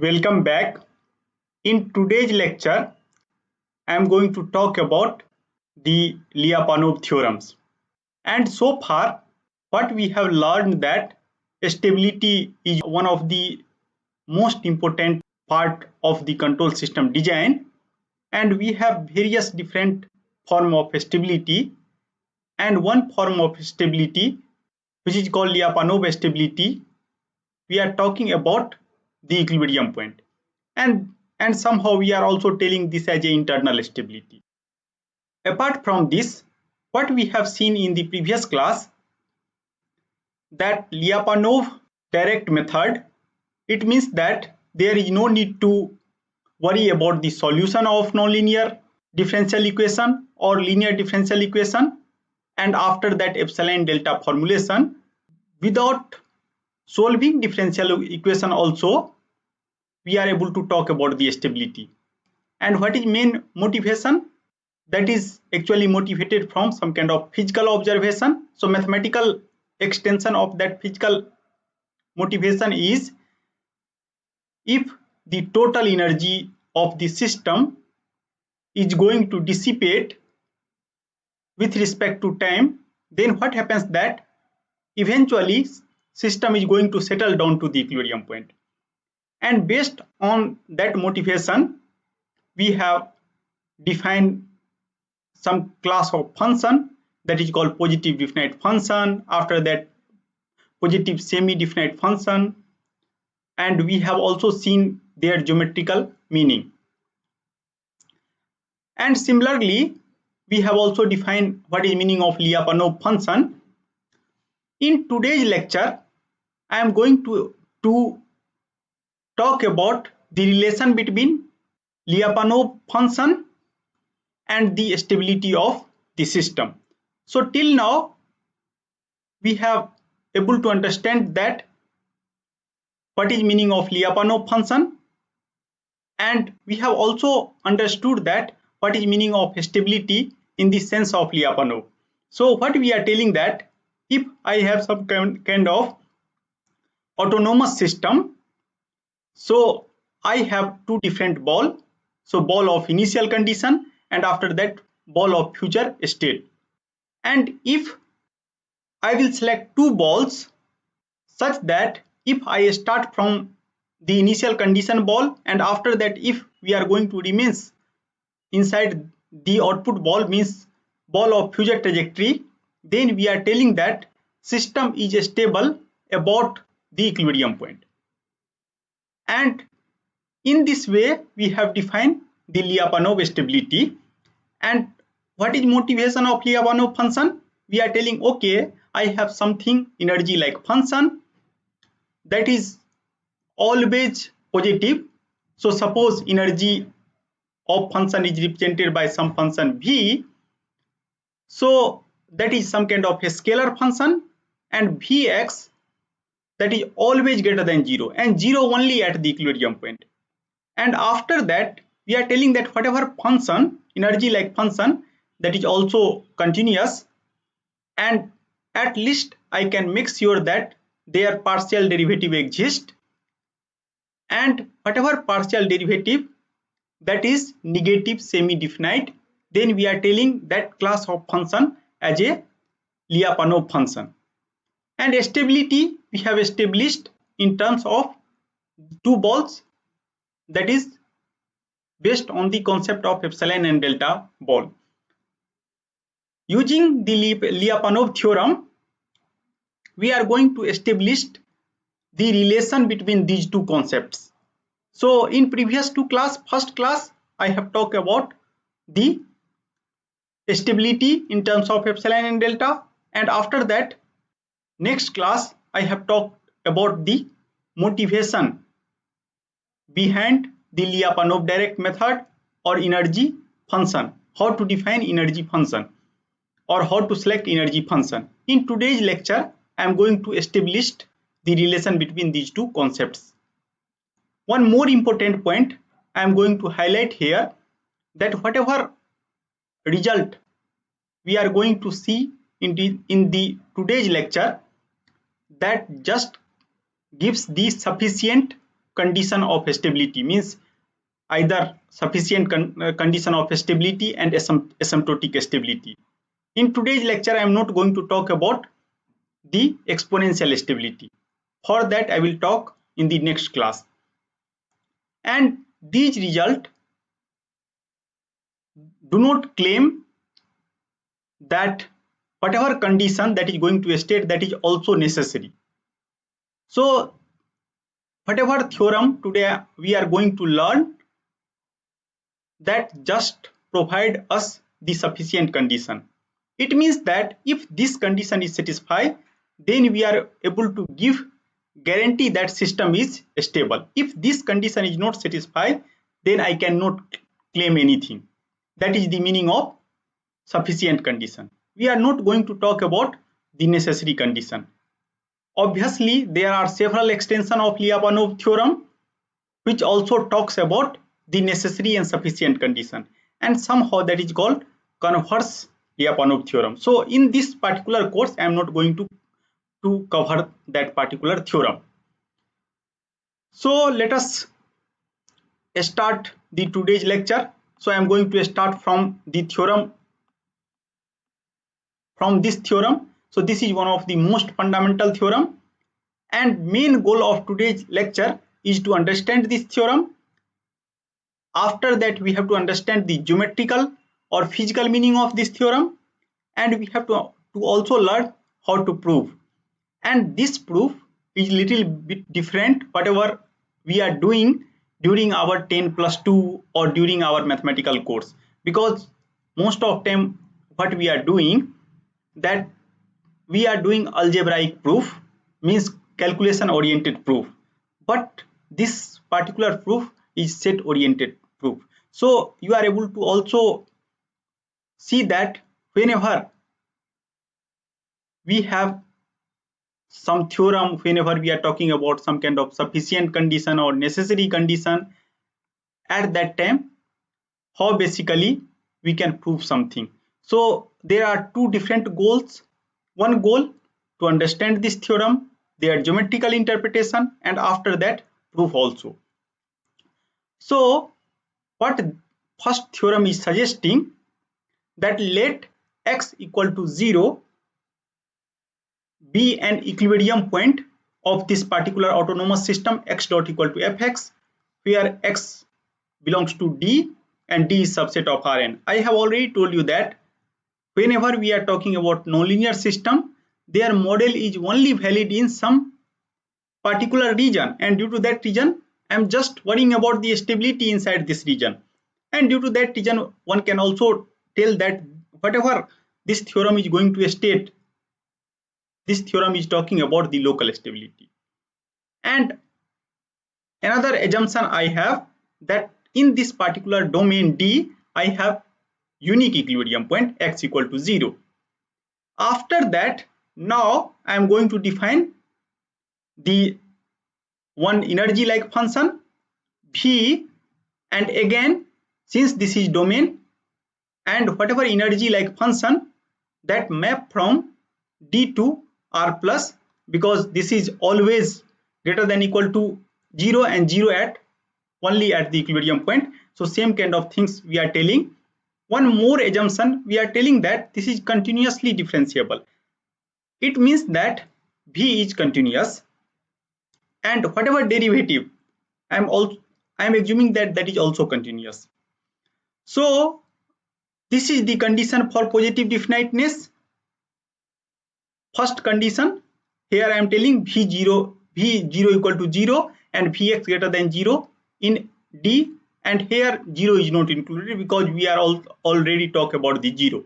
Welcome back. In today's lecture, I am going to talk about the Lyapunov theorems. And so far, what we have learned that stability is one of the most important part of the control system design, and we have various different form of stability, and one form of stability which is called Lyapunov stability. We are talking about the equilibrium point, and somehow we are also telling this as a internal stability. Apart from this, what we have seen in the previous class, that Lyapunov direct method, it means that there is no need to worry about the solution of nonlinear differential equation or linear differential equation, and after that epsilon delta formulation. Without solving differential equation also, we are able to talk about the stability. And what is main motivation? That is actually motivated from some kind of physical observation. So mathematical extension of that physical motivation is, if the total energy of the system is going to dissipate with respect to time, then what happens that eventually system is going to settle down to the equilibrium point. And based on that motivation, we have defined some class of function that is called positive definite function, after that positive semi-definite function, and we have also seen their geometrical meaning. And similarly, we have also defined what is meaning of Lyapunov function. In today's lecture, I am going to talk about the relation between Lyapunov function and the stability of the system. So till now, we have able to understand that what is meaning of Lyapunov function, and we have also understood that what is meaning of stability in the sense of Lyapunov. So what we are telling that if I have some kind of autonomous system, so I have two different ball, so ball of initial condition and after that ball of future state. And if I will select two balls such that if I start from the initial condition ball and after that if we are going to remain inside the output ball, means ball of future trajectory, then we are telling that system is stable about the equilibrium point. And in this way we have defined the Lyapunov stability. And what is motivation of Lyapunov function? We are telling, okay, I have something energy like function that is always positive. So suppose energy of function is represented by some function v, so that is some kind of a scalar function, and vx, that is always greater than 0 and 0 only at the equilibrium point. And after that we are telling that whatever function, energy like function, that is also continuous, and at least I can make sure that their partial derivative exists, and whatever partial derivative that is negative semi-definite, then we are telling that class of function as a Lyapunov function. And stability we have established in terms of two balls, that is based on the concept of epsilon and delta ball. Using the Lyapunov theorem, we are going to establish the relation between these two concepts. So in previous two class, first class, I have talked about the stability in terms of epsilon and delta, and after that next class I have talked about the motivation behind the Lyapunov direct method or energy function, how to define energy function or how to select energy function. In today's lecture I am going to establish the relation between these two concepts. One more important point I am going to highlight here, that whatever result we are going to see in the today's lecture, that just gives the sufficient condition of stability, means either sufficient condition of stability and asymptotic stability. In today's lecture, I am not going to talk about the exponential stability. For that, I will talk in the next class. And these results do not claim that whatever condition that is going to state, that is also necessary. So whatever theorem today we are going to learn, that just provide us the sufficient condition. It means that if this condition is satisfied, then we are able to give guarantee that system is stable. If this condition is not satisfied, then I cannot claim anything. That is the meaning of sufficient condition. We are not going to talk about the necessary condition. Obviously, there are several extensions of Lyapunov theorem which also talks about the necessary and sufficient condition, and somehow that is called converse Lyapunov theorem. So in this particular course, I am not going to cover that particular theorem. So let us start the today's lecture. So I am going to start from the theorem, from this theorem. So this is one of the most fundamental theorem, and main goal of today's lecture is to understand this theorem. After that, we have to understand the geometrical or physical meaning of this theorem, and we have to also learn how to prove. And this proof is little bit different whatever we are doing during our 10+2 or during our mathematical course, because most of time what we are doing, that we are doing algebraic proof, means calculation oriented proof, but this particular proof is set oriented proof. So you are able to also see that whenever we have some theorem, whenever we are talking about some kind of sufficient condition or necessary condition, at that time how basically we can prove something. So there are two different goals. One goal to understand this theorem, their geometrical interpretation, and after that proof also. So what first theorem is suggesting, that let x equal to 0 be an equilibrium point of this particular autonomous system x dot equal to fx, where x belongs to D and D is subset of Rn. I have already told you that whenever we are talking about nonlinear system, their model is only valid in some particular region, and due to that region I am just worrying about the stability inside this region, and due to that region one can also tell that whatever this theorem is going to state, this theorem is talking about the local stability. And another assumption I have, that in this particular domain D I have unique equilibrium point x equal to 0. After that, now I am going to define the one energy like function V, and again since this is domain, and whatever energy like function that map from D to R plus, because this is always greater than equal to 0 and 0 at only at the equilibrium point. So same kind of things we are telling. One more assumption, we are telling that this is continuously differentiable. It means that V is continuous, and whatever derivative I am assuming that that is also continuous. So this is the condition for positive definiteness. First condition, here I am telling V0 equal to 0 and Vx greater than 0 in D, and here 0 is not included because we are already talk about the 0.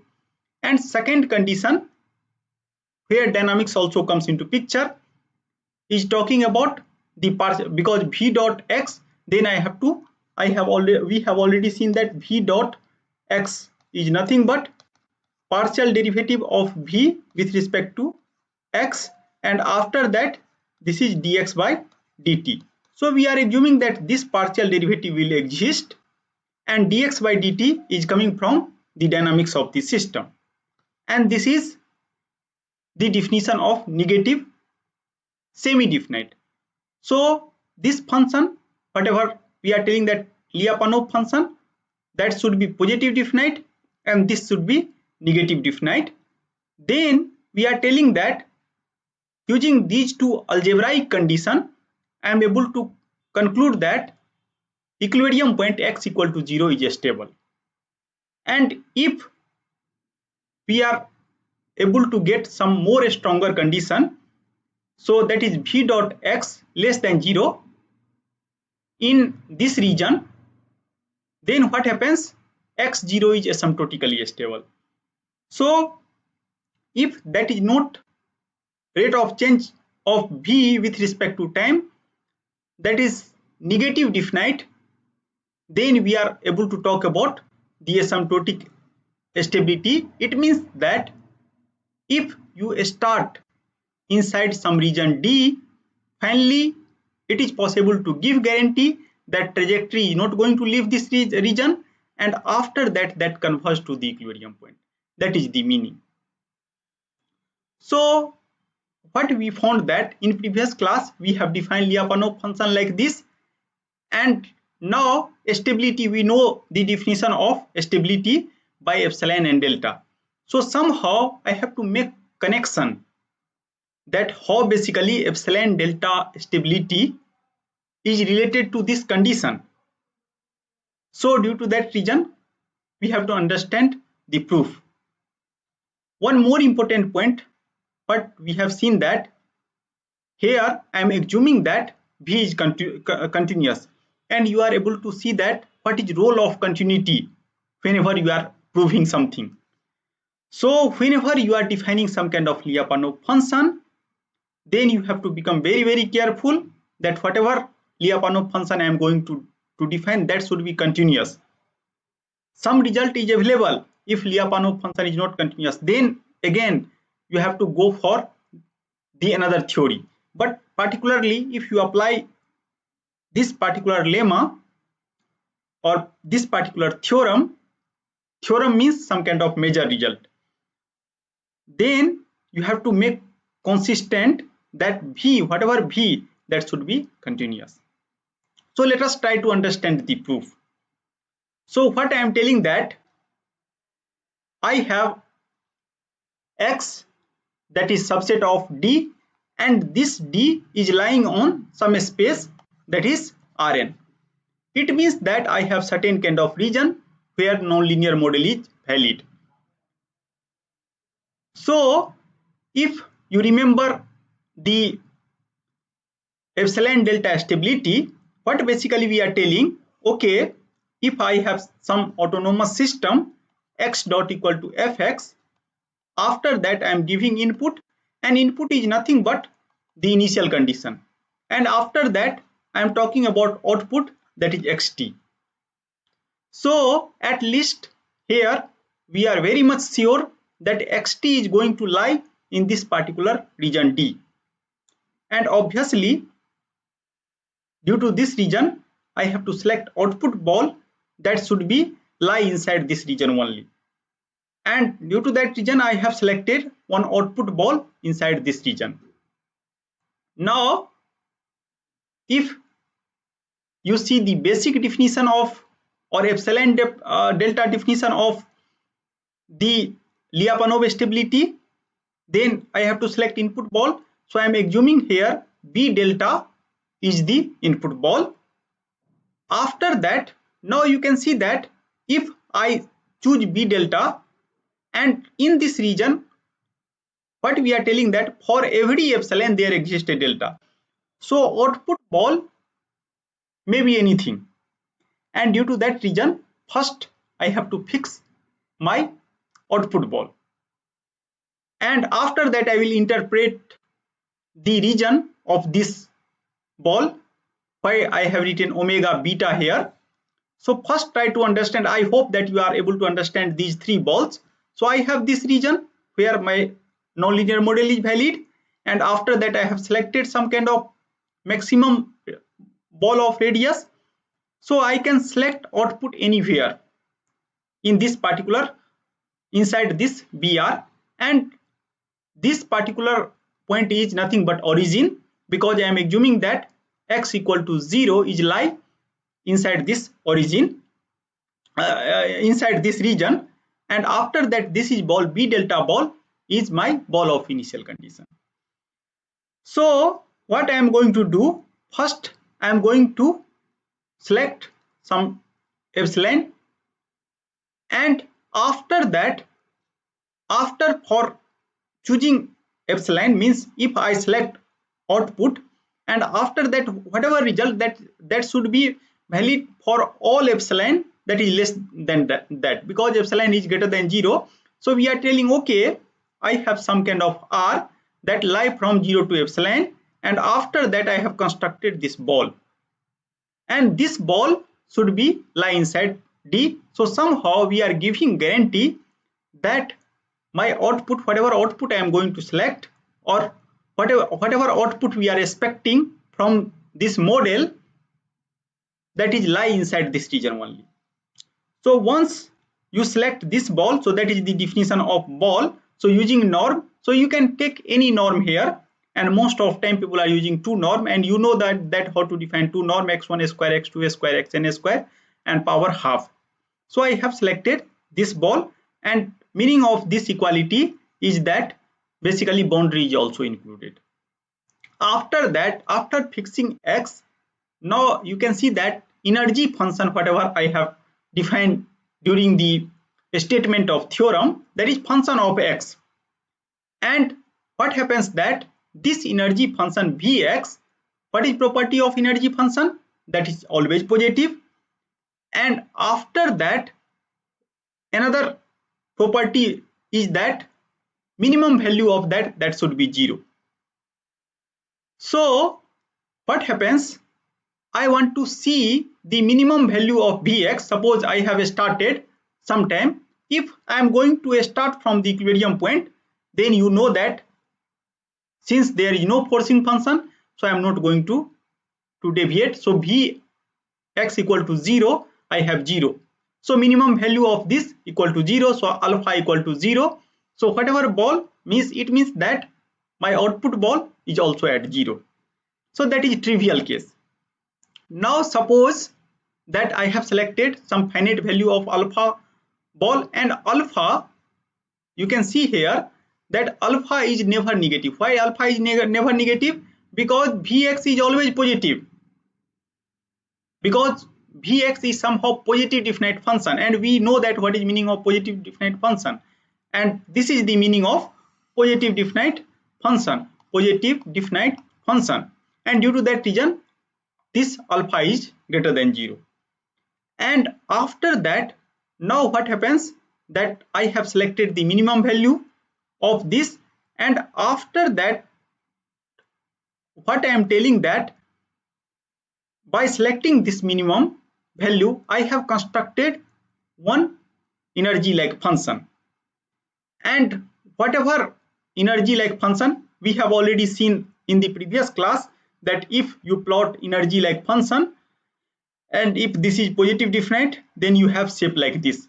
And second condition, where dynamics also comes into picture, is talking about the partial, because V dot x, then we have already seen that V dot x is nothing but partial derivative of V with respect to x, and after that this is dx by dt. So we are assuming that this partial derivative will exist, and dx by dt is coming from the dynamics of the system, and this is the definition of negative semi-definite. So this function whatever we are telling that Lyapunov function, that should be positive definite and this should be negative definite. Then we are telling that using these two algebraic conditions, I am able to conclude that equilibrium point x equal to 0 is stable. And if we are able to get some more stronger condition, so that is v dot x less than 0 in this region, then what happens? X0 is asymptotically stable. So if that is not rate of change of v with respect to time, that is negative definite, then we are able to talk about the asymptotic stability. It means that if you start inside some region D, finally it is possible to give guarantee that trajectory is not going to leave this region, and after that that converges to the equilibrium point. That is the meaning. So what we found that in previous class we have defined Lyapunov function like this, and now stability, we know the definition of stability by epsilon and delta. So somehow I have to make connection that how basically epsilon delta stability is related to this condition. So due to that reason, we have to understand the proof. One more important point, but we have seen that here I am assuming that V is continuous, and you are able to see that what is role of continuity whenever you are proving something. So whenever you are defining some kind of Lyapunov function, then you have to become very careful that whatever Lyapunov function I am going to define, that should be continuous. Some result is available if Lyapunov function is not continuous, then again you have to go for the another theory. But particularly if you apply this particular lemma or this particular theorem means some kind of major result, then you have to make consistent that V, whatever V, that should be continuous. So let us try to understand the proof. So what I am telling that I have X that is subset of D, and this D is lying on some space that is Rn. It means that I have certain kind of region where nonlinear model is valid. So if you remember the epsilon delta stability, what basically we are telling, okay, if I have some autonomous system x dot equal to fx, after that I am giving input, and input is nothing but the initial condition, and after that I am talking about output, that is xt. So at least here we are very much sure that xt is going to lie in this particular region D, and obviously due to this region I have to select output ball that should be lie inside this region only, and due to that region I have selected one output ball inside this region. Now if you see the basic definition of or epsilon delta definition of the Lyapunov stability, then I have to select input ball. So I am assuming here B delta is the input ball. After that, now you can see that if I choose B delta, and in this region what we are telling that for every epsilon there exists a delta. So output ball may be anything, and due to that reason first I have to fix my output ball, and after that I will interpret the region of this ball, why I have written omega beta here. So first try to understand, I hope that you are able to understand these three balls. So I have this region where my nonlinear model is valid, and after that I have selected some kind of maximum ball of radius, so I can select output anywhere in this particular inside this BR, and this particular point is nothing but origin, because I am assuming that x equal to 0 is lie inside this origin, inside this region, and after that this is ball, B delta ball is my ball of initial condition. So what I am going to do, first I am going to select some epsilon, and after that, after for choosing epsilon means if I select output, and after that whatever result that should be valid for all epsilon that is less than that, because epsilon is greater than 0. So we are telling, okay, I have some kind of R that lie from 0 to epsilon, and after that I have constructed this ball, and this ball should be lie inside D. So somehow we are giving guarantee that my output, whatever output I am going to select, or whatever output we are expecting from this model, that is lie inside this region only. So once you select this ball, so that is the definition of ball. So using norm, so you can take any norm here, and most of time people are using two norm, and you know that how to define two norm, x1 square, x2 square, xn square, and power half. So I have selected this ball, and meaning of this equality is that basically boundary is also included. After that, after fixing x, now you can see that energy function whatever I have defined during the statement of theorem, that is function of x. And what happens that this energy function Vx, what is property of energy function? That is always positive. And after that, another property is that minimum value of that should be 0. So what happens, I want to see the minimum value of Vx. Suppose I have started sometime. If I am going to start from the equilibrium point, then you know that since there is no forcing function, so I am not going to deviate. So Vx equal to 0, I have 0. So minimum value of this equal to 0, so alpha equal to 0. So whatever ball means, it means that my output ball is also at 0. So that is trivial case. Now suppose that I have selected some finite value of alpha ball, and alpha, you can see here that alpha is never negative. Why alpha is never negative? Because Vx is always positive. Because Vx is somehow positive definite function, and we know that what is meaning of positive definite function, and this is the meaning of positive definite function, positive definite function, and due to that reason this alpha is greater than 0. And after that, now what happens that I have selected the minimum value of this, and after that what I am telling that by selecting this minimum value, I have constructed one energy like function, and whatever energy like function we have already seen in the previous class, that if you plot energy like function, and if this is positive definite, then you have shape like this.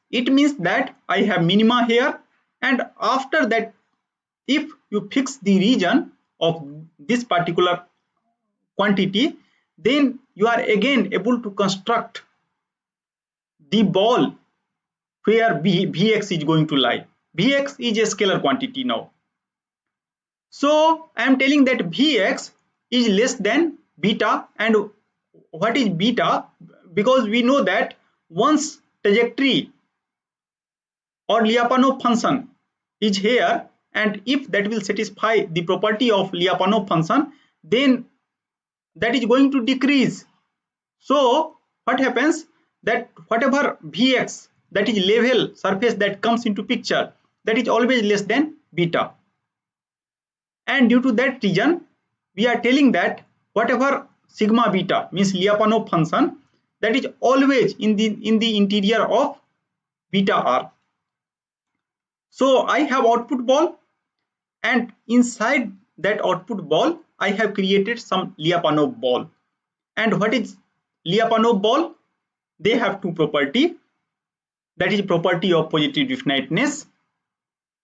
It means that I have minima here, and after that if you fix the region of this particular quantity, then you are again able to construct the ball where Vx is going to lie. Vx is a scalar quantity now. So I am telling that Vx is less than beta. And what is beta? Because we know that once trajectory or Lyapunov function is here, and if that will satisfy the property of Lyapunov function, then that is going to decrease. So what happens that whatever Vx, that is level surface that comes into picture, that is always less than beta. And due to that reason, we are telling that whatever sigma beta means Lyapunov function, that is always in the interior of beta r. So I have output ball, and inside that output ball I have created some Lyapunov ball. And what is Lyapunov ball? They have two property, that is property of positive definiteness.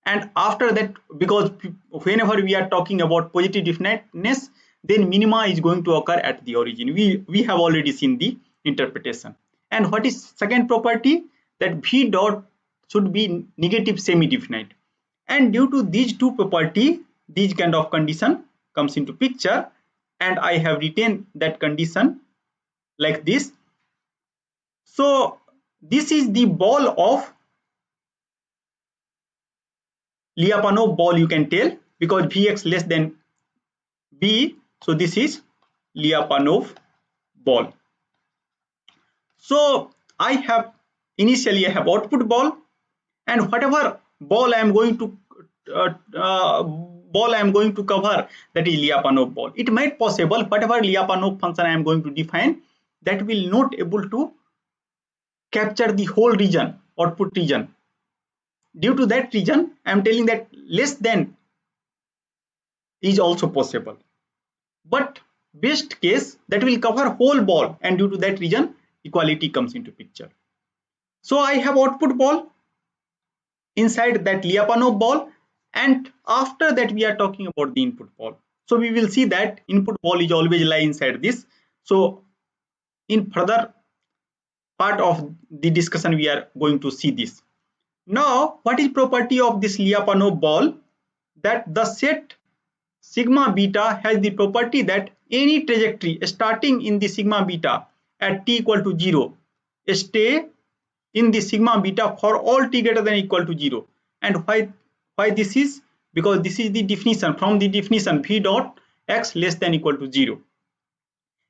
And after that, because whenever we are talking about positive definiteness, then minima is going to occur at the origin. We have already seen the interpretation. And what is second property? That v dot should be negative semi-definite. And due to these two property, these kind of condition comes into picture, and I have written that condition like this. So this is the ball of Lyapunov ball, you can tell, because Vx less than B. So this is Lyapunov ball. So I have initially I have output ball, and whatever ball I am going to cover, that is Lyapunov ball. It might possible whatever Lyapunov function I am going to define, that will not able to capture the whole region, output region. Due to that region, I am telling that less than is also possible. But best case, that will cover whole ball, and due to that region, equality comes into picture. So I have output ball inside that Lyapunov ball, and after that we are talking about the input ball. So we will see that input ball is always lie inside this. So in further part of the discussion we are going to see this. Now what is property of this Lyapunov ball? That the set sigma beta has the property that any trajectory starting in the sigma beta at t equal to 0 stay in the sigma beta for all t greater than equal to 0. And why this is? Because this is the definition, from the definition v dot x less than equal to 0.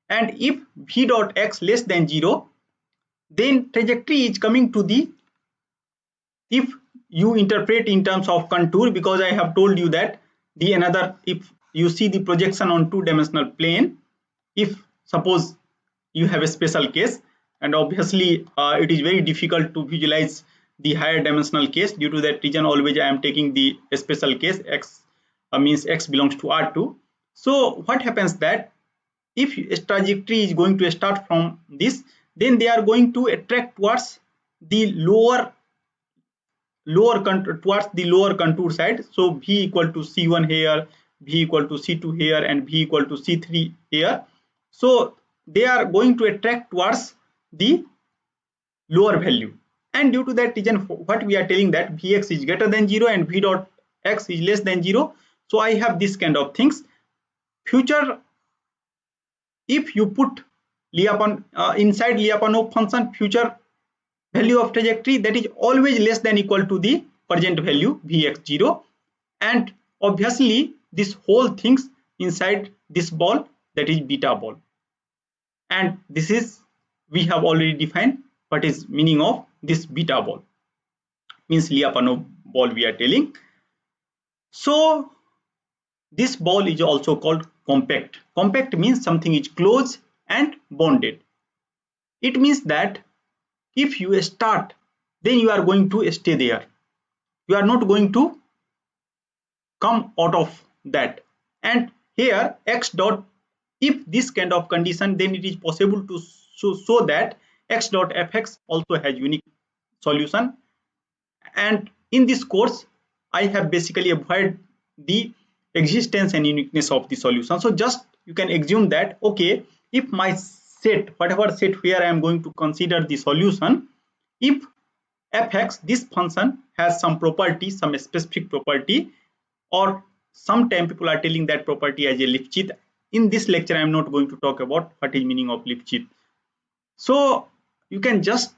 And if v dot x less than 0, then trajectory is coming to the, if you interpret in terms of contour, because I have told you that the another, if you see the projection on two-dimensional plane, if suppose you have a special case, and obviously it is very difficult to visualize the higher dimensional case, due to that reason always I am taking the special case x, means x belongs to R2. So what happens that if trajectory is going to start from this, then they are going to attract towards the lower towards the lower contour side. So v equal to c1 here, v equal to c2 here, and v equal to c3 here. So they are going to attract towards the lower value, and due to that reason what we are telling that vx is greater than 0 and v dot x is less than 0. So I have this kind of things. Future, if you put inside Lyapunov function future value of trajectory, that is always less than equal to the present value vx0, and obviously this whole things inside this ball, that is beta ball. And this is, we have already defined what is meaning of this beta ball, means Lyapunov ball we are telling. So this ball is also called compact. Compact means something is close and bonded. It means that if you start, then you are going to stay there. You are not going to come out of that. And here x dot, if this kind of condition, then it is possible to show that x dot fx also has unique solution. And in this course I have basically avoided the existence and uniqueness of the solution. So just you can assume that, okay, if my set, whatever set where I am going to consider the solution, if fx, this function has some property, some specific property, or sometime people are telling that property as a Lipschitz. In this lecture I am not going to talk about what is meaning of Lipschitz. So you can just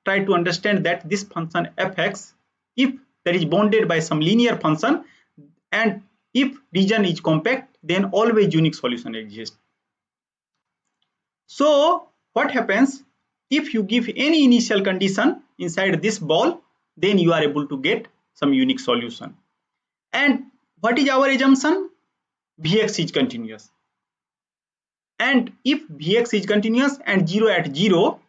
try to understand that this function fx, if that is bounded by some linear function, and if region is compact, then always unique solution exists. So what happens, if you give any initial condition inside this ball, then you are able to get some unique solution. And what is our assumption? Vx is continuous. And if Vx is continuous and 0 at 0,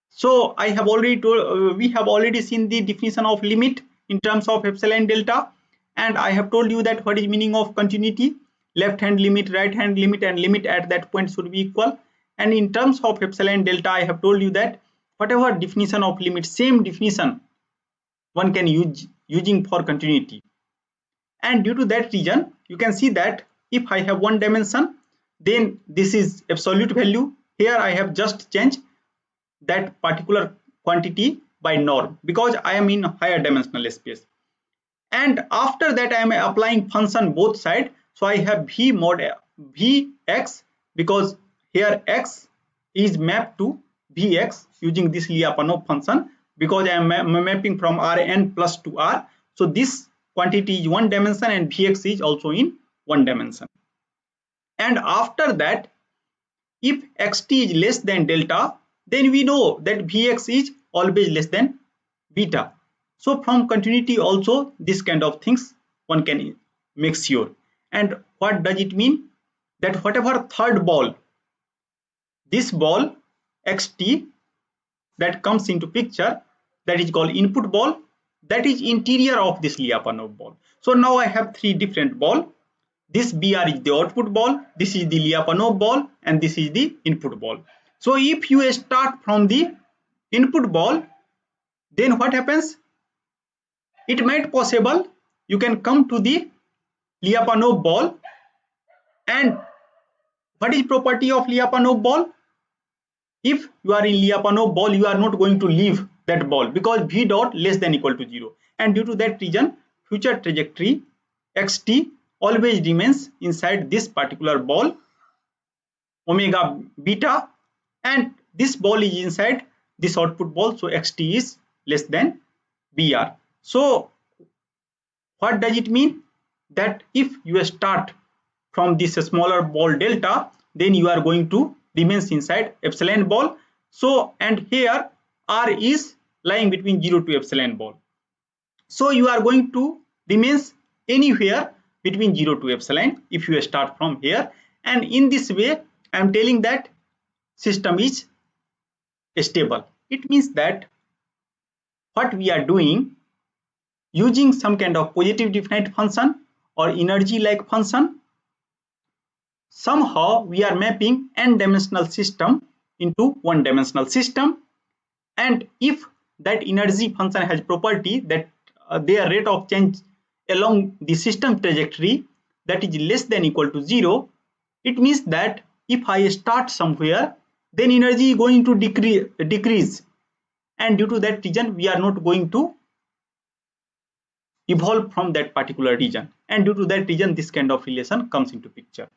so I have already told, we have already seen the definition of limit in terms of epsilon delta, and I have told you that what is meaning of continuity, left hand limit, right hand limit, and limit at that point should be equal. And in terms of epsilon delta, I have told you that whatever definition of limit, same definition one can use using for continuity. And due to that reason, you can see that if I have one dimension, then this is absolute value. Here I have just changed that particular quantity by norm because I am in higher dimensional space. And after that I am applying function both side. So I have v mod vx because here x is mapped to vx using this Lyapunov function because I am mapping from Rn plus to R. So this quantity is one dimension and vx is also in one dimension. And after that, if xt is less than delta, then we know that vx is always less than beta. So from continuity also this kind of things one can make sure. And what does it mean? That whatever third ball, this ball xt that comes into picture, that is called input ball, that is interior of this Lyapunov ball. So now I have three different ball. This BR is the output ball, this is the Lyapunov ball, and this is the input ball. So if you start from the input ball, then what happens? It might possible you can come to the Lyapunov ball. And what is property of Lyapunov ball? If you are in Lyapunov ball, you are not going to leave that ball because v dot less than equal to 0. And due to that reason, future trajectory xt always remains inside this particular ball omega beta, and this ball is inside this output ball, so xt is less than br. So what does it mean? That if you start from this smaller ball delta, then you are going to remains inside epsilon ball. So and here r is lying between 0 to epsilon ball. So you are going to remains anywhere between 0 to epsilon if you start from here. And in this way I am telling that system is stable. It means that what we are doing using some kind of positive definite function or energy like function, somehow we are mapping n-dimensional system into one-dimensional system. And if that energy function has property that their rate of change along the system trajectory that is less than equal to 0, it means that if I start somewhere, then energy is going to decrease, and due to that reason we are not going to evolve from that particular region, and due to that reason this kind of relation comes into picture.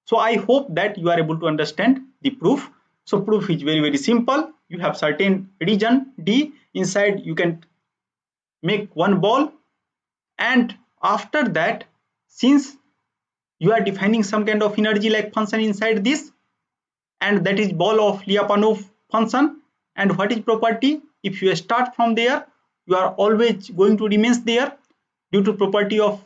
So I hope that you are able to understand the proof. So proof is very simple. You have certain region D, inside you can make one ball, and after that, since you are defining some kind of energy like function inside this, and that is ball of Lyapunov function, and what is property? If you start from there, you are always going to remain there due to property of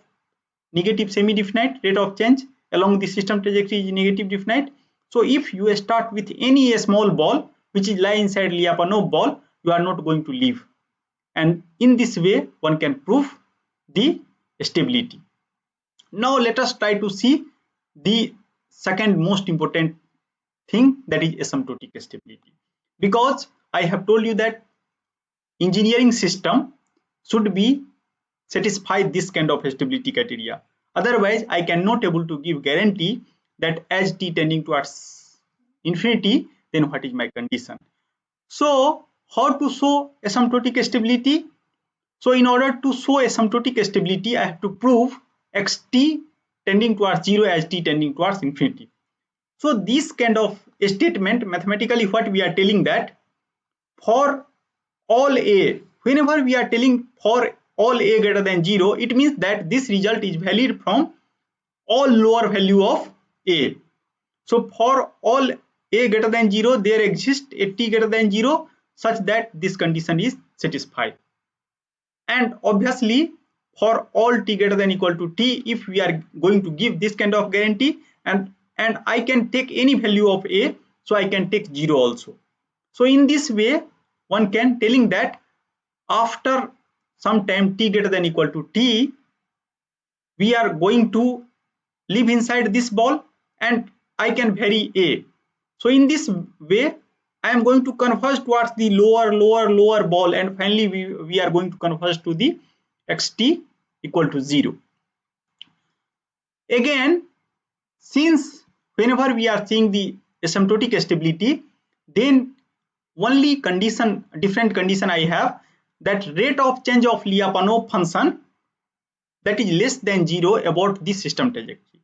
negative semi-definite rate of change along the system trajectory is negative definite. So if you start with any small ball which is lie inside Lyapunov ball, you are not going to leave. And in this way one can prove the stability. Now let us try to see the second most important thing, that is asymptotic stability. Because I have told you that engineering system should be satisfy this kind of stability criteria. Otherwise I cannot able to give guarantee that as t tending towards infinity, then what is my condition. So how to show asymptotic stability? So in order to show asymptotic stability, I have to prove xt tending towards 0 as t tending towards infinity. So this kind of statement, mathematically what we are telling that for all a, whenever we are telling for all a greater than 0, it means that this result is valid from all lower value of a. So for all a greater than 0, there exists a t greater than 0 such that this condition is satisfied. And obviously for all t greater than equal to t, if we are going to give this kind of guarantee, and I can take any value of a, so I can take 0 also. So in this way one can telling that after some time t greater than equal to t, we are going to live inside this ball and I can vary a. So in this way I am going to converge towards the lower ball, and finally we are going to converge to the xt equal to 0. Again since whenever we are seeing the asymptotic stability, then only condition, different condition I have, that rate of change of Lyapunov function that is less than 0 about this system trajectory.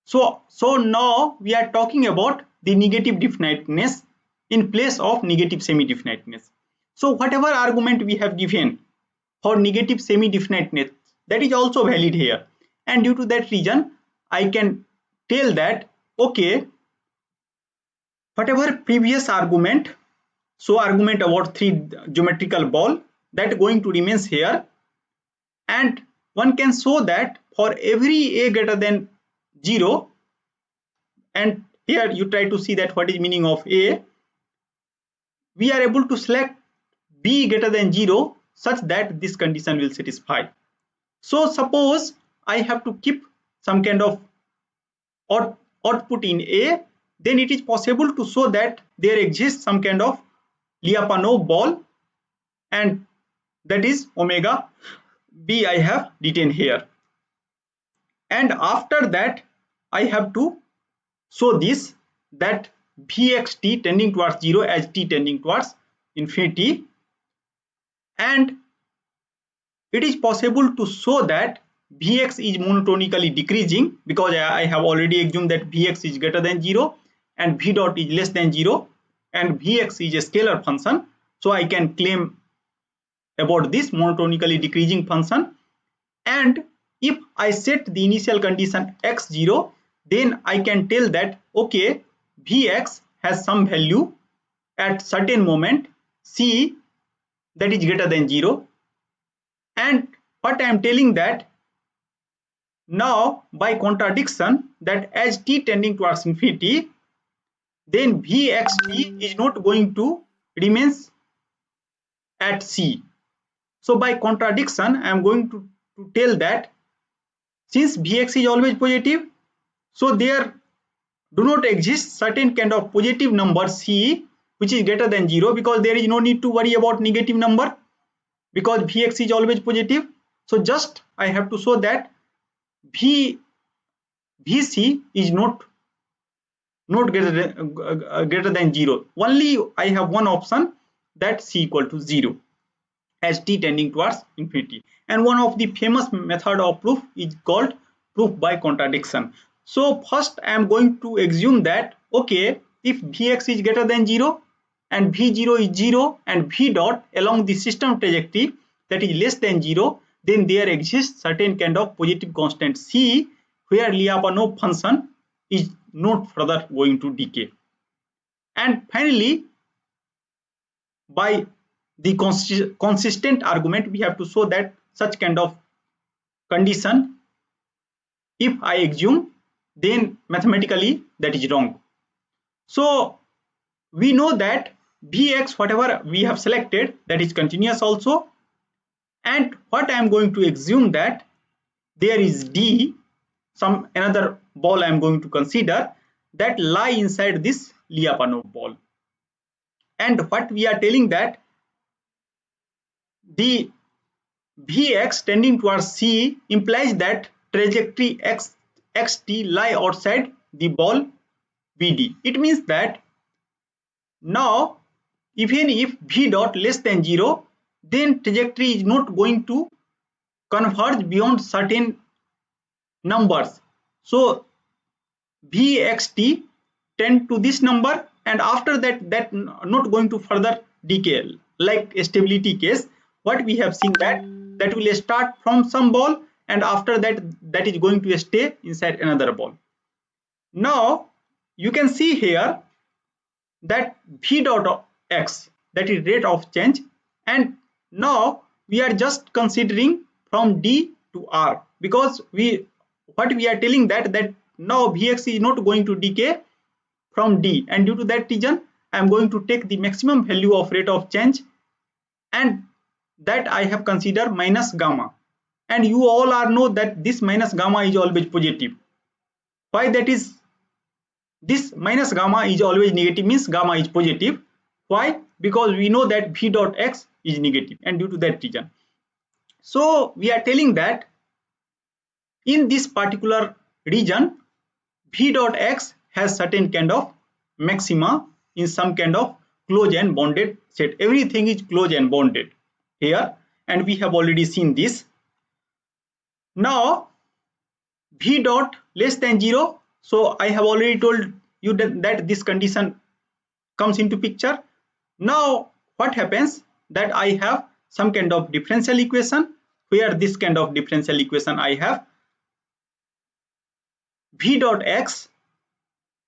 So now we are talking about the negative definiteness in place of negative semi-definiteness. So whatever argument we have given for negative semi-definiteness, that is also valid here, and due to that reason I can tell that okay, whatever previous argument, so argument about 3 geometrical ball, that going to remains here, and one can show that for every a greater than 0, and here you try to see that what is meaning of a, we are able to select b greater than 0 such that this condition will satisfy. So suppose I have to keep some kind of output in a, then it is possible to show that there exists some kind of Lyapunov ball, and that is omega b I have written here. And after that I have to show this, that Vxt tending towards 0 as t tending towards infinity, and it is possible to show that Vx is monotonically decreasing because I have already assumed that Vx is greater than 0 and V dot is less than 0 and Vx is a scalar function. So I can claim about this monotonically decreasing function, and if I set the initial condition x0, then I can tell that okay, Vx has some value at certain moment c that is greater than 0, and what I am telling that now by contradiction, that as t tending towards infinity, then Vxt is not going to remains at c. So by contradiction I am going to tell that since Vx is always positive, so there do not exist certain kind of positive number c which is greater than 0, because there is no need to worry about negative number because Vx is always positive. So just I have to show that Vc is not greater than 0. Only I have one option, that c equal to 0 as t tending towards infinity. And one of the famous method of proof is called proof by contradiction. So first I am going to assume that okay, if Vx is greater than 0 and V0 is 0 and V dot along the system trajectory that is less than 0, then there exists certain kind of positive constant c where Lyapunov function is not further going to decay. And finally, by the consistent argument, we have to show that such kind of condition, if I assume, then mathematically that is wrong. So we know that Vx, whatever we have selected, that is continuous also, and what I am going to assume that there is d, some another ball I am going to consider that lie inside this Lyapunov ball, and what we are telling that the Vx tending towards c implies that trajectory xt lie outside the ball Vd. It means that now even if V dot less than 0, then trajectory is not going to converge beyond certain numbers. So Vxt tend to this number, and after that not going to further decay. Like a stability case, what we have seen that will start from some ball, and after that is going to stay inside another ball. Now you can see here that V dot x, that is rate of change, and now we are just considering from d to r, because what we are telling that now Vx is not going to decay from d, and due to that reason I am going to take the maximum value of rate of change, and that I have considered minus gamma, and you all are know that this minus gamma is always positive. Why that is? This minus gamma is always negative, means gamma is positive. Why? Because we know that V dot x is negative, and due to that reason. So we are telling that in this particular region, v dot x has certain kind of maxima in some kind of closed and bounded set. Everything is closed and bounded here, and we have already seen this. Now v dot less than 0, so I have already told you that this condition comes into picture. Now what happens, that I have some kind of differential equation, where this kind of differential equation I have v dot x,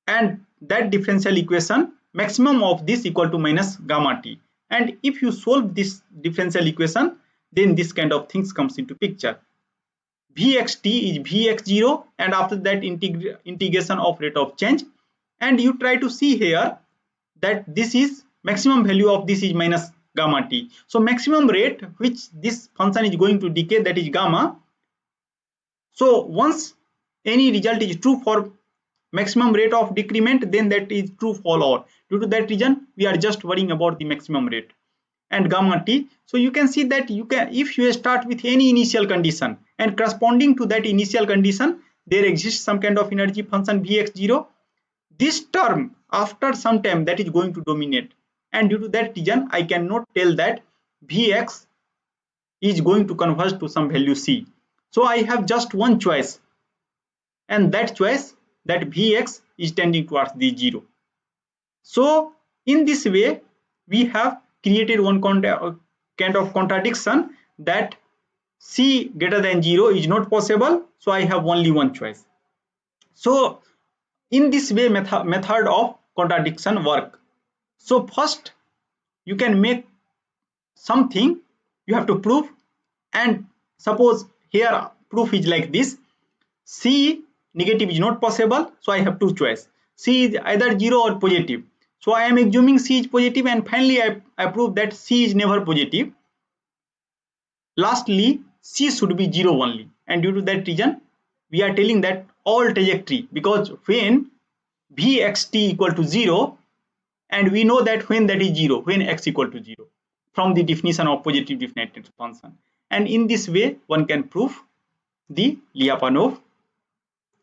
and that differential equation maximum of this equal to minus gamma t. And if you solve this differential equation, then this kind of things comes into picture. Vxt is vx0, and after that integration of rate of change, and you try to see here that this is maximum value of this is minus gamma t. So maximum rate which this function is going to decay, that is gamma. So once any result is true for maximum rate of decrement, then that is true for all. Due to that reason, we are just worrying about the maximum rate and gamma t. So you can see that you can, if you start with any initial condition and corresponding to that initial condition, there exists some kind of energy function vx0. This term after some time that is going to dominate, and due to that reason I cannot tell that vx is going to converge to some value c. So I have just one choice, and that choice, that vx is tending towards the 0. So in this way we have created one kind of contradiction, that c greater than 0 is not possible, so I have only one choice. So in this way method of contradiction work. So first you can make something, you have to prove, and suppose here proof is like this: c negative is not possible, so I have two choice. C is either 0 or positive, so I am assuming c is positive, and finally I prove that c is never positive. Lastly c should be 0 only, and due to that reason we are telling that all trajectory, because when vxt equal to 0, and we know that when that is 0, when x equal to 0, from the definition of positive definite function, and in this way one can prove the Lyapunov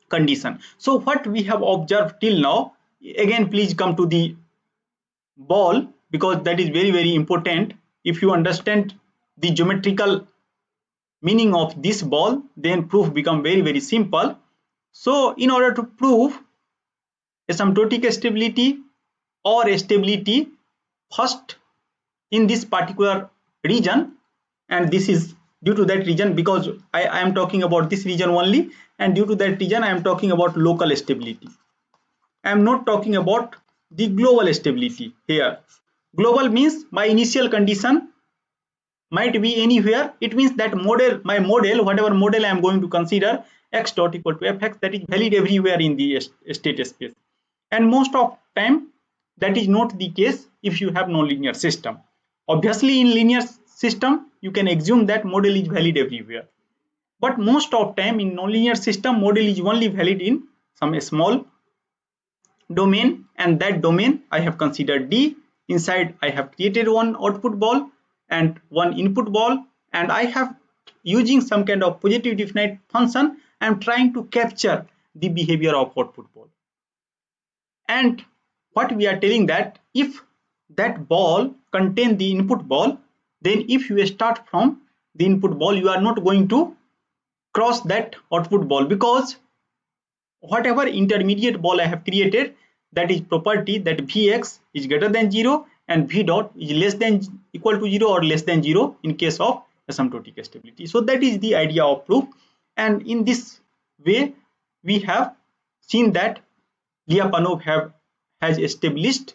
condition. So what we have observed till now, again please come to the ball, because that is very important. If you understand the geometrical meaning of this ball, then proof become very simple. So in order to prove asymptotic stability or stability, first in this particular region, and this is due to that region, because I am talking about this region only, and due to that region I am talking about local stability. I am not talking about the global stability here. Global means my initial condition might be anywhere. It means that model, my model, whatever model I am going to consider, x dot equal to fx, that is valid everywhere in the state space. And most of time that is not the case if you have nonlinear system. Obviously in linear system you can assume that model is valid everywhere, but most of time in nonlinear system model is only valid in some small domain, and that domain I have considered D. Inside I have created one output ball and one input ball, and I have, using some kind of positive definite function, I am trying to capture the behavior of output ball. And what we are telling, that if that ball contain the input ball, then if you start from the input ball, you are not going to cross that output ball, because whatever intermediate ball I have created, that is property that Vx is greater than 0 and V dot is less than equal to 0 or less than 0 in case of asymptotic stability. So that is the idea of proof, and in this way we have seen that Lyapunov has established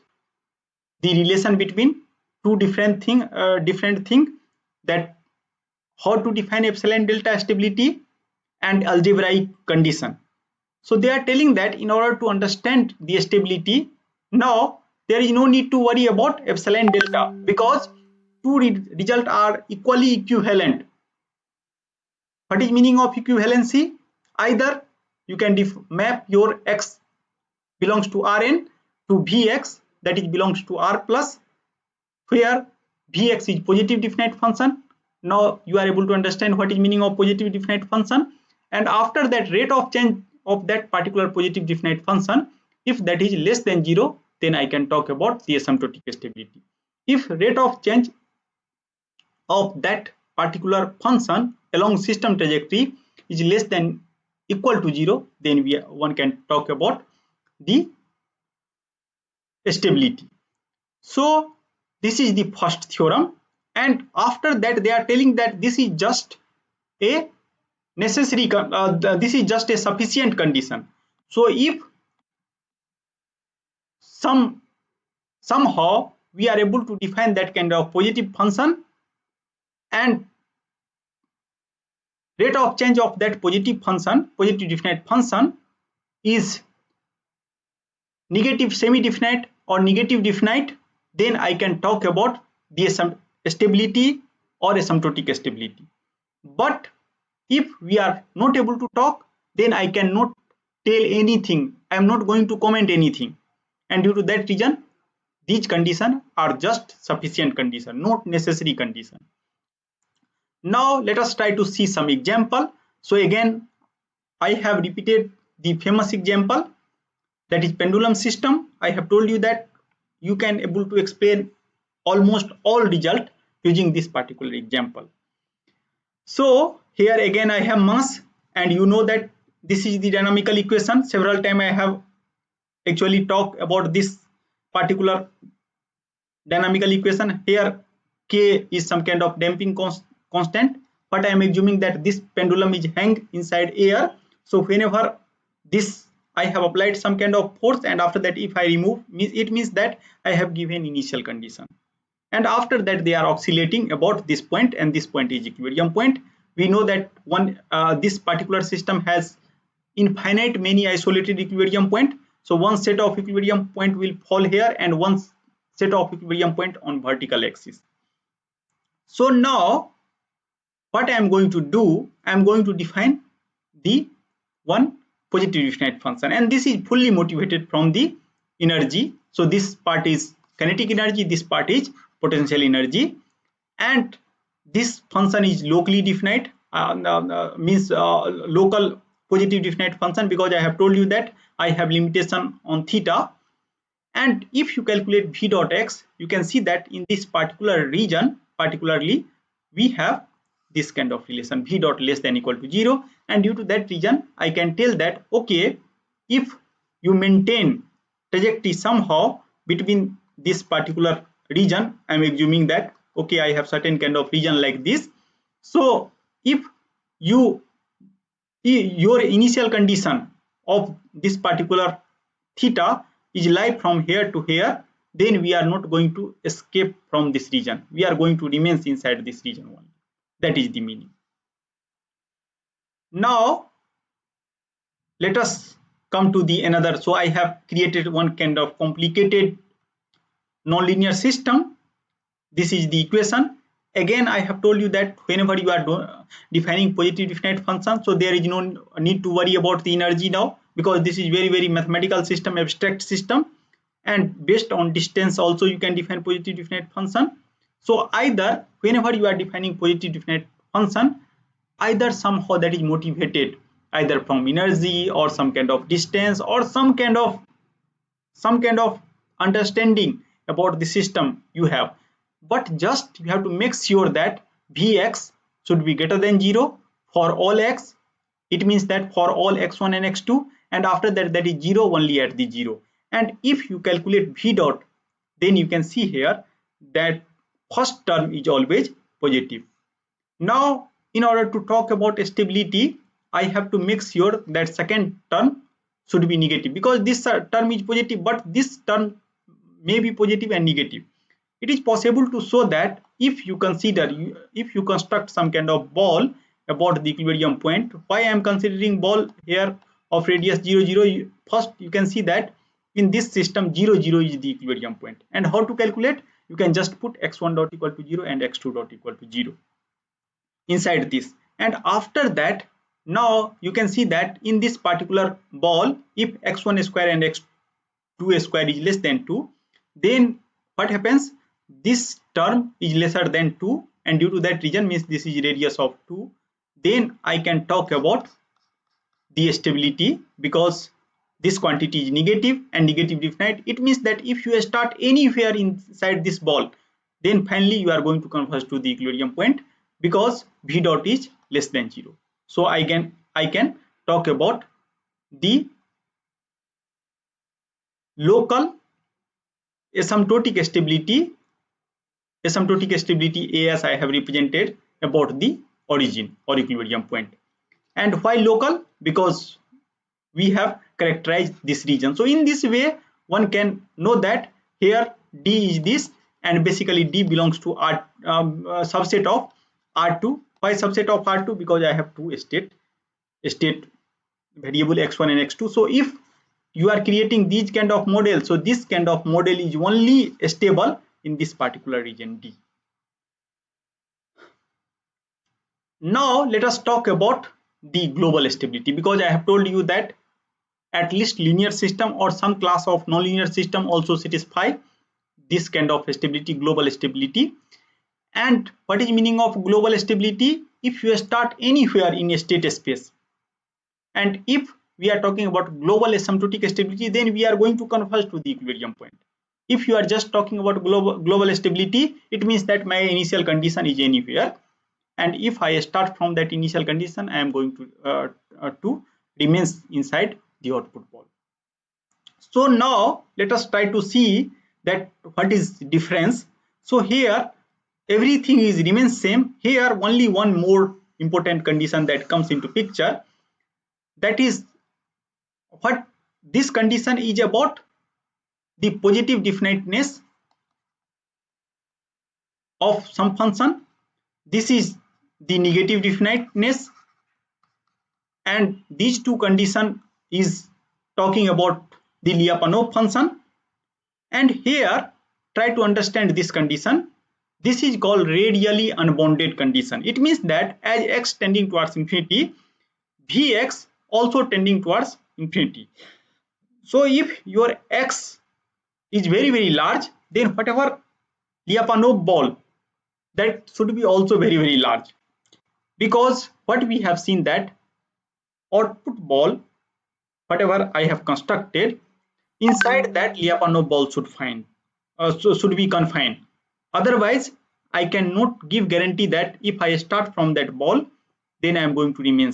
the relation between two different thing, that how to define epsilon delta stability and algebraic condition. So they are telling that in order to understand the stability, now there is no need to worry about epsilon delta, because two results are equally equivalent. What is meaning of equivalency? Either you can map your x belongs to Rn to Vx, that is belongs to R plus, where Vx is positive definite function. Now you are able to understand what is meaning of positive definite function, and after that rate of change of that particular positive definite function, if that is less than 0, then I can talk about the asymptotic stability. If rate of change of that particular function along system trajectory is less than equal to 0, then one can talk about the stability. So this is the first theorem, and after that they are telling that this is just a necessary this is just a sufficient condition. So if somehow we are able to define that kind of positive function, and rate of change of that positive function, positive definite function, is negative semi-definite or negative definite, then I can talk about the stability or asymptotic stability. But if we are not able to talk, then I cannot tell anything. I am not going to comment anything. And due to that reason, these conditions are just sufficient condition, not necessary condition. Now let us try to see some example. So again, I have repeated the famous example, that is pendulum system. I have told you that you can able to explain almost all result using this particular example. So here again I have mass, and you know that this is the dynamical equation. Several times I have actually talked about this particular dynamical equation. Here K is some kind of damping constant, but I am assuming that this pendulum is hang inside air. So whenever this I have applied some kind of force, and after that if I remove, it means that I have given initial condition, and after that they are oscillating about this point, and this point is equilibrium point. We know that this particular system has infinite many isolated equilibrium point. So one set of equilibrium point will fall here, and one set of equilibrium point on vertical axis. So now what I am going to do, I am going to define the one positive definite function, and this is fully motivated from the energy. So this part is kinetic energy, this part is potential energy, and this function is locally definite, means local positive definite function, because I have told you that I have limitation on theta. And if you calculate v dot x, you can see that in this particular region particularly we have this kind of relation, v dot less than equal to 0, and due to that region I can tell that okay, if you maintain trajectory somehow between this particular region, I am assuming that okay, I have certain kind of region like this. So if your initial condition of this particular theta is lie from here to here, then we are not going to escape from this region, we are going to remain inside this region only. That is the meaning. Now let us come to the another. So I have created one kind of complicated nonlinear system. This is the equation. Again I have told you that whenever you are defining positive definite function, so there is no need to worry about the energy now, because this is very mathematical system, abstract system, and based on distance also you can define positive definite function. So either whenever you are defining positive definite function, either somehow that is motivated either from energy or some kind of distance or some kind of understanding about the system you have, but just you have to make sure that Vx should be greater than 0 for all x. It means that for all x1 and x2, and after that that is 0 only at the 0. And if you calculate v dot, then you can see here that first term is always positive. Now in order to talk about stability, I have to make sure that second term should be negative, because this term is positive, but this term may be positive and negative. It is possible to show that if you consider, if you construct some kind of ball about the equilibrium point. Why I am considering ball here of radius 0 0? First you can see that in this system 0 0 is the equilibrium point, and how to calculate? You can just put x1 dot equal to 0 and x2 dot equal to 0 inside this, and after that now you can see that in this particular ball, if x1 square and x2 square is less than 2, then what happens? This term is lesser than 2, and due to that reason means this is radius of 2, then I can talk about the stability, because this quantity is negative and negative definite. It means that if you start anywhere inside this ball, then finally you are going to converge to the equilibrium point, because v dot is less than 0. So I can talk about the local asymptotic stability A, as I have represented about the origin or equilibrium point. And why local? Because we have characterized this region. So in this way one can know that here D is this, and basically D belongs to R, subset of R2. Why subset of R2? Because I have two state variable x1 and x2. So if you are creating these kind of model, so this kind of model is only stable in this particular region D. Now let us talk about the global stability, because I have told you that at least linear system or some class of nonlinear system also satisfy this kind of stability, global stability. And what is meaning of global stability? If you start anywhere in a state space, and if we are talking about global asymptotic stability, then we are going to converge to the equilibrium point. If you are just talking about global stability, it means that my initial condition is anywhere, and if I start from that initial condition, I am going to remains inside the output ball. So now let us try to see that what is difference. So here everything is remains same. Here only one more important condition that comes into picture, that is what this condition is about the positive definiteness of some function. This is the negative definiteness, and these two condition is talking about the Lyapunov function. And here try to understand this condition. This is called radially unbounded condition. It means that as x tending towards infinity, Vx also tending towards infinity. So if your x is very large, then whatever Lyapunov ball, that should be also very large, because what we have seen that output ball, whatever I have constructed, inside that Lyapunov ball should be confined. Otherwise I cannot give guarantee that if I start from that ball, then I am going to remain.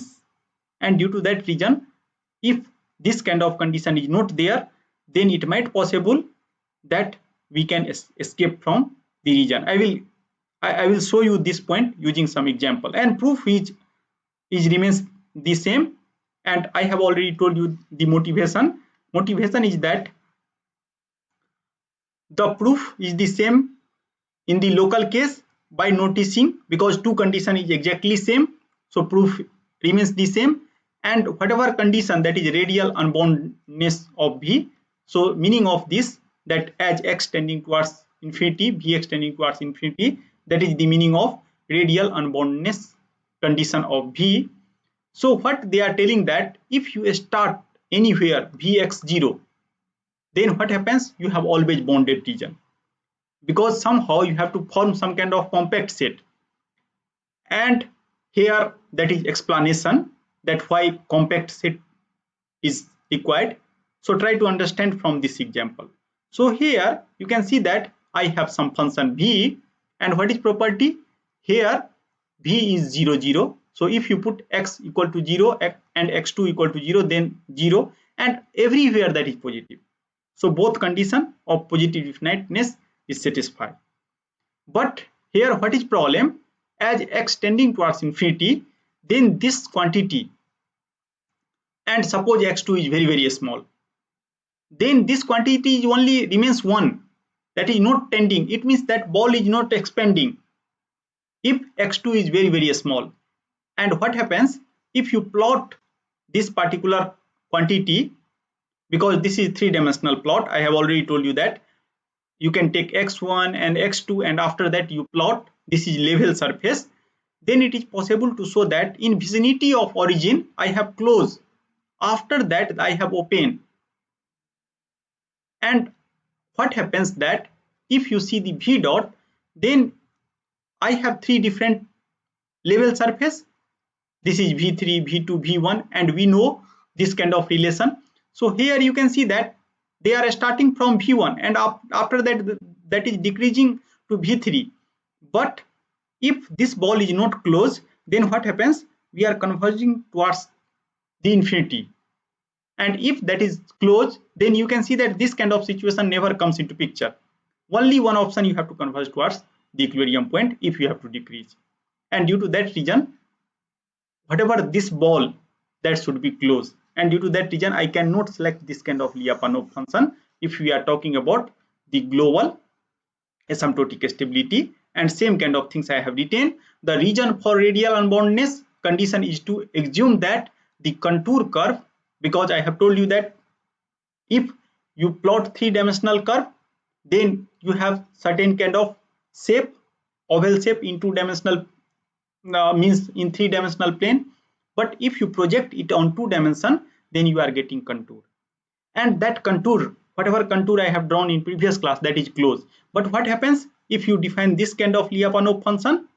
And due to that reason, if this kind of condition is not there, then it might possible that we can escape from the region. I will show you this point using some example, and proof is remains the same. And I have already told you the motivation. Motivation is that the proof is the same in the local case by noticing, because two condition is exactly same, so proof remains the same. And whatever condition, that is radial unboundedness of V. So meaning of this, that as x tending towards infinity, Vx tending towards infinity, that is the meaning of radial unboundedness condition of V. So what they are telling that if you start anywhere Vx 0, then what happens? You have always bounded region, because somehow you have to form some kind of compact set. And here that is explanation that why compact set is required. So try to understand from this example. So here you can see that I have some function V, and what is property? Here V is 0 so if you put x equal to 0 and x2 equal to 0, then 0, and everywhere that is positive. So both condition of positive definiteness is satisfied. But here what is problem? As x tending towards infinity, then this quantity, and suppose x2 is very small, then this quantity only remains 1, that is not tending. It means that ball is not expanding if x2 is very small. And what happens if you plot this particular quantity, because this is three-dimensional plot, I have already told you that you can take x1 and x2, and after that you plot, this is level surface, then it is possible to show that in vicinity of origin I have closed, after that I have open. And what happens that if you see the V dot, then I have three different level surface. This is V3, V2, V1, and we know this kind of relation. So here you can see that they are starting from V1 and after that that is decreasing to V3. But if this ball is not closed, then what happens? We are converging towards the infinity. And if that is closed, then you can see that this kind of situation never comes into picture. Only one option you have to converge towards the equilibrium point if you have to decrease. And due to that reason, whatever this ball, that should be closed. And due to that reason, I cannot select this kind of Lyapunov function if we are talking about the global asymptotic stability. And same kind of things I have written. The reason for radial unboundedness condition is to assume that the contour curve, because I have told you that if you plot three-dimensional curve, then you have certain kind of shape, oval shape in two-dimensional means in three-dimensional plane. But if you project it on two dimension, then you are getting contour. And that contour, whatever contour I have drawn in previous class, that is closed. But what happens if you define this kind of Lyapunov function?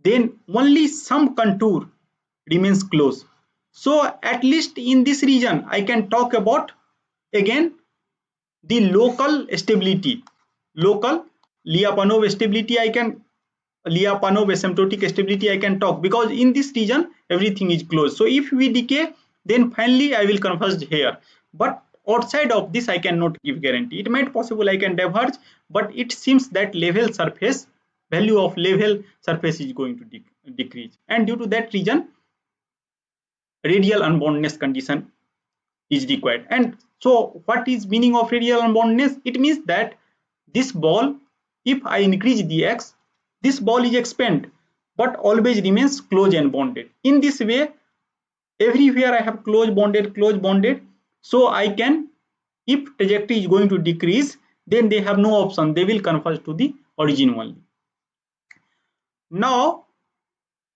Then only some contour remains closed. So at least in this region, I can talk about again the local stability, local Lyapunov stability. Lyapunov asymptotic stability I can talk, because in this region everything is closed. So if we decay, then finally I will converge here. But outside of this I cannot give guarantee. It might possible I can diverge, but it seems that level surface, value of level surface is going to decrease. And due to that reason, radial unboundedness condition is required. And so what is meaning of radial unboundedness? It means that this ball, if I increase the x, this ball is expand but always remains closed and bonded. In this way, everywhere I have closed bonded. So I can, if trajectory is going to decrease, then they have no option, they will converge to the origin only. Now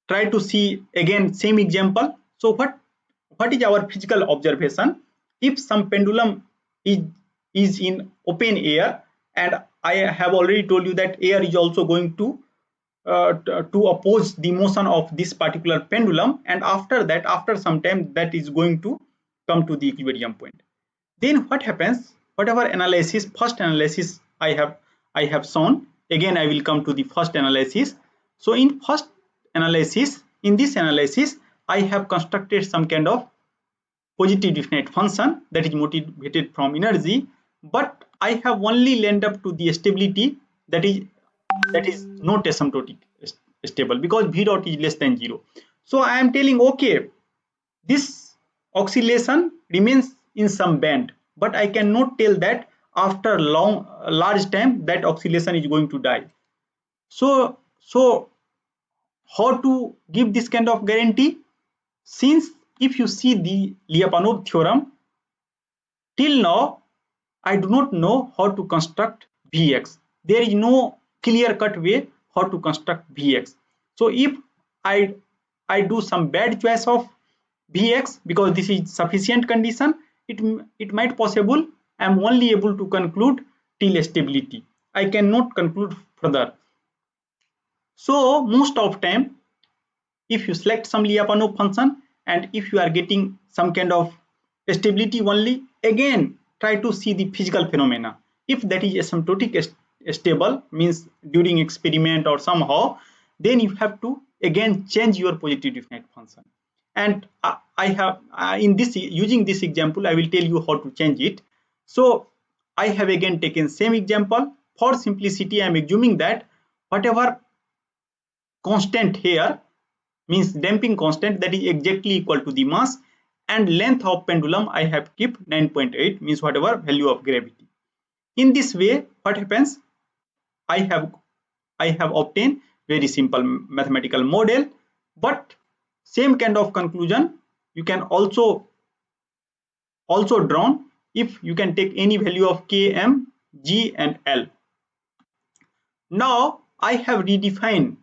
try to see again same example. So what is our physical observation? If some pendulum is in open air, and I have already told you that air is also going to oppose the motion of this particular pendulum, and after that, after some time, that is going to come to the equilibrium point. Then what happens? Whatever analysis, first analysis I have shown, again I will come to the first analysis. So in first analysis, in this analysis, I have constructed some kind of positive definite function that is motivated from energy, but I have only lent up to the stability that is not asymptotic stable, because v dot is less than 0. So I am telling, okay, this oscillation remains in some band, but I cannot tell that after large time that oscillation is going to die. So how to give this kind of guarantee? Since if you see the Lyapunov theorem, till now I do not know how to construct Vx. There is no clear-cut way how to construct Vx. So if I do some bad choice of Vx, because this is sufficient condition, it might possible I am only able to conclude till stability. I cannot conclude further. So most of time, if you select some Lyapunov function and if you are getting some kind of stability only, again try to see the physical phenomena. If that is asymptotic stable, means during experiment or somehow, then you have to again change your positive definite function. And I have in this, using this example, I will tell you how to change it. So I have again taken same example. For simplicity, I am assuming that whatever constant here, means damping constant, that is exactly equal to the mass, and length of pendulum I have kept 9.8, means whatever value of gravity. In this way, what happens? I have obtained very simple mathematical model, but same kind of conclusion you can also drawn if you can take any value of k, m, g and l. Now I have redefined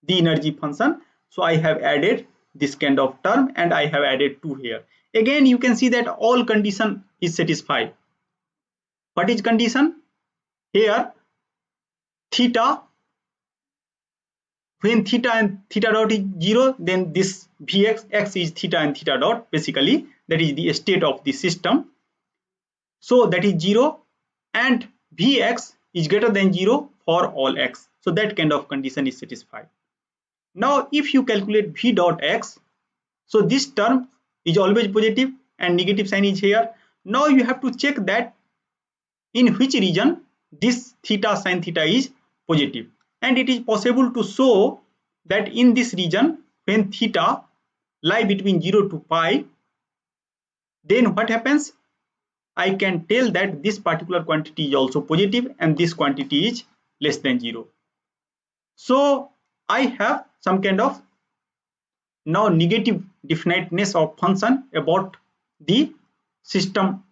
the energy function. So I have added this kind of term and I have added 2 here. Again you can see that all condition is satisfied. What is condition? Here theta, when theta and theta dot is 0, then this Vx, x is theta and theta dot, basically that is the state of the system. So that is 0, and Vx is greater than 0 for all x. So that kind of condition is satisfied. Now if you calculate V dot x, so this term is always positive and negative sign is here. Now you have to check that in which region this theta sin theta is positive, and it is possible to show that in this region when theta lie between 0 to pi, then what happens, I can tell that this particular quantity is also positive and this quantity is less than 0. So I have some kind of now negative definiteness of function about the system,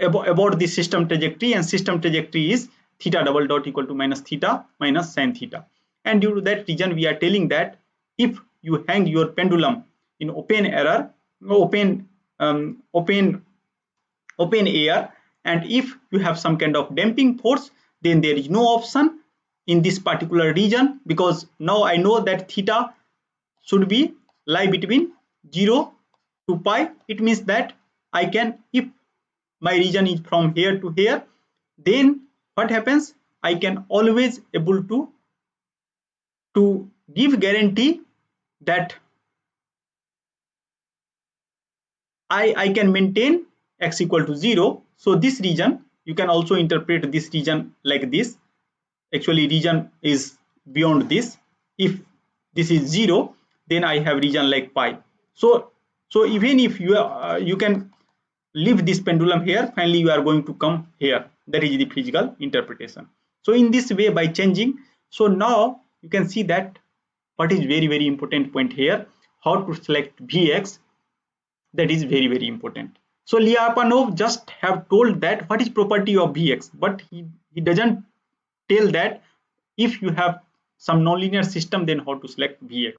about the system trajectory, and system trajectory is theta double dot equal to minus theta minus sin theta. And due to that reason we are telling that if you hang your pendulum in open air, open air, and if you have some kind of damping force, then there is no option in this particular region, because now I know that theta should be lie between 0 to pi. It means that I can, if my region is from here to here, then what happens, I can always able to give guarantee that I can maintain x equal to 0. So this region, you can also interpret this region like this. Actually region is beyond this. If this is 0, then I have region like pi. So even if you can leave this pendulum here, finally you are going to come here. That is the physical interpretation. So in this way, by changing, so now you can see that what is very important point here, how to select Vx, that is very important. So Lyapunov just have told that what is property of Vx, but he doesn't tell that if you have some nonlinear system, then how to select Vx.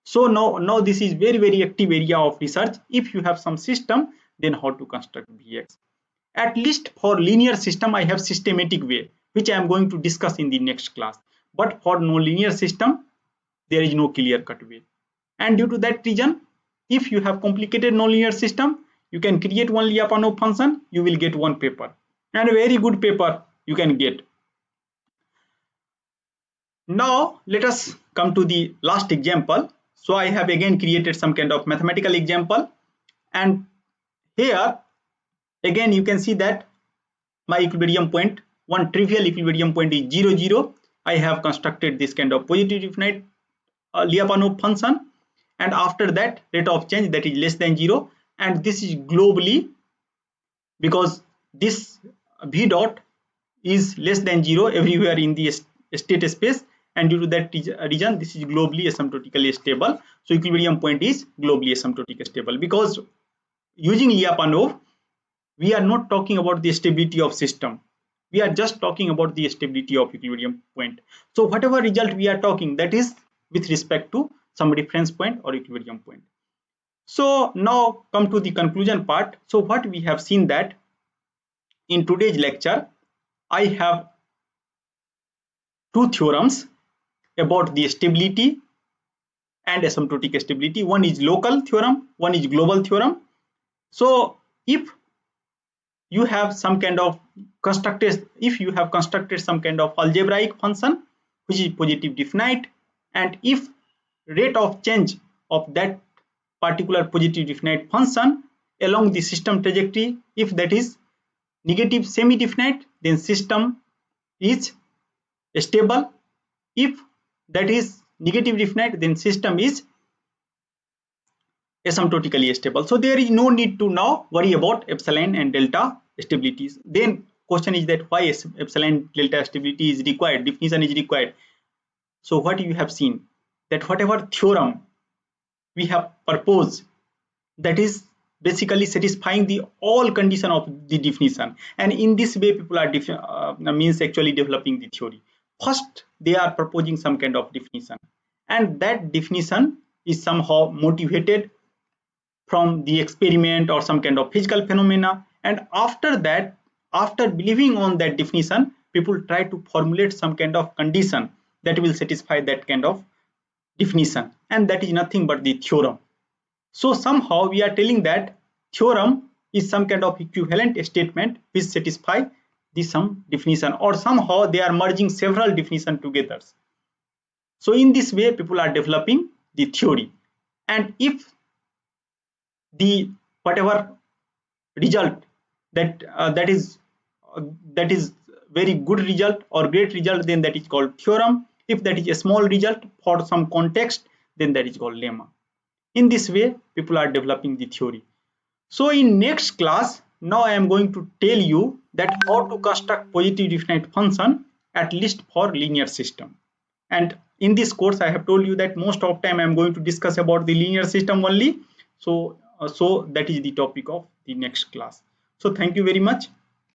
So now this is very active area of research. If you have some system, then how to construct Vx. At least for linear system, I have systematic way, which I am going to discuss in the next class. But for nonlinear system, there is no clear-cut way. And due to that reason, if you have complicated nonlinear system, you can create one Lyapunov function, you will get one paper, and a very good paper you can get. Now let us come to the last example. So I have again created some kind of mathematical example, and here again you can see that my equilibrium point, one trivial equilibrium point is 0 0. I have constructed this kind of positive definite Lyapunov function, and after that rate of change, that is less than 0, and this is globally, because this V dot is less than 0 everywhere in the state space, and due to that region this is globally asymptotically stable. So equilibrium point is globally asymptotically stable, because using Lyapunov we are not talking about the stability of system, we are just talking about the stability of equilibrium point. So whatever result we are talking, that is with respect to some reference point or equilibrium point. So now come to the conclusion part. So what we have seen, that in today's lecture I have two theorems about the stability and asymptotic stability. One is local theorem, one is global theorem. So if you have some kind of constructed, if you have constructed some kind of algebraic function which is positive definite, and if rate of change of that particular positive definite function along the system trajectory, if that is negative semi definite, then system is stable. If that is negative definite, then system is asymptotically stable. So there is no need to now worry about epsilon and delta stabilities. Then question is that why epsilon delta stability is required, definition is required. So what you have seen, that whatever theorem we have proposed, that is basically satisfying the all condition of the definition, and in this way people are means actually developing the theory. First they are proposing some kind of definition, and that definition is somehow motivated from the experiment or some kind of physical phenomena, and after that, after believing on that definition, people try to formulate some kind of condition that will satisfy that kind of definition, and that is nothing but the theorem. So somehow we are telling that theorem is some kind of equivalent statement which satisfy the some definition, or somehow they are merging several definitions together. So in this way people are developing the theory, and if the whatever result that that is very good result or great result, then that is called theorem. If that is a small result for some context, then that is called lemma. In this way people are developing the theory. So in next class, now I am going to tell you that how to construct positive definite function, at least for linear system. And in this course I have told you that most of time I am going to discuss about the linear system only. So that is the topic of the next class. So thank you very much.